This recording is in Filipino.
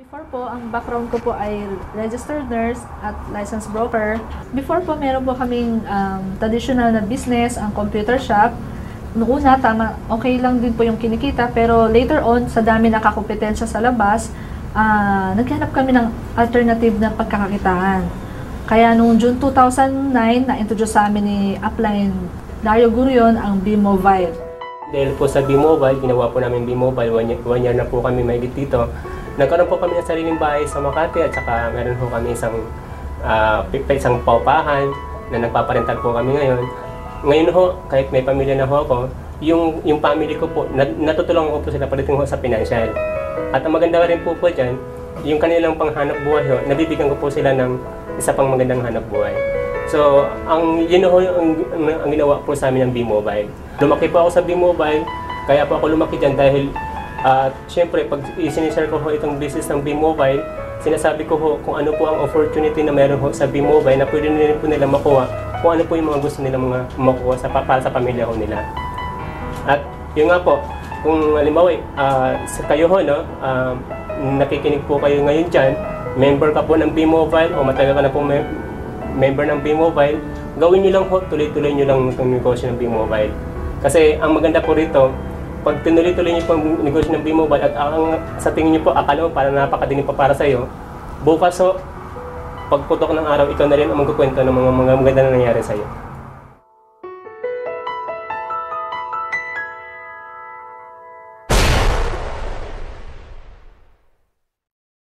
Before po, ang background ko po ay registered nurse at licensed broker. Before po, meron po kaming traditional na business, ang computer shop. Noong una, tama, okay lang din po yung kinikita, pero later on, sa dami nakakompetensya sa labas, naghanap kami ng alternative na pagkakakitaan. Kaya noong June 2009, na-introduce sa amin ni Upline Dario Gurion ang B-Mobile. Dahil po sa B-Mobile, ginawa po namin B-Mobile, one year na po kami mahigit dito. Nagkaroon po kami ng sariling bahay sa Makati at saka meron po kami isang paupahan na nagpaparental po kami ngayon. Ngayon ho, kahit may pamilya na ho ako, yung family ko po, natutulungan ko po sila pagdating ho sa financial. At ang maganda rin po dyan, yung kanilang panghanap buhay ho, nabibigyan ko po sila ng isa pang magandang hanap buhay. So, yun ho ang ginawa po sa amin ng B-Mobile. Lumaki po ako sa B-Mobile, kaya po ako lumaki dyan dahil siyempre, pag sinishare ko ho itong business ng B-Mobile, sinasabi ko ho kung ano po ang opportunity na meron ho sa B-Mobile na pwede nila po nila makuha, kung ano po yung mga gusto nila makuha para sa pamilya ho nila. At yun nga po, kung halimbawa, sa kayo ho, no, nakikinig po kayo ngayon dyan, member ka po ng B-Mobile o matagal ka na po member ng B-Mobile, gawin nyo lang ho, tuloy-tuloy nyo lang itong negosyo ng B-Mobile. Kasi ang maganda po rito, pag tinuloy-tuloy niyo po ang negosyo ng B-Mobile at sa tingin niyo po, akala mo parang napakadinig pa para sa iyo, bukas ho, pagputok ng araw, ikaw na rin ang magkukwento ng mga maganda na nangyari sa iyo.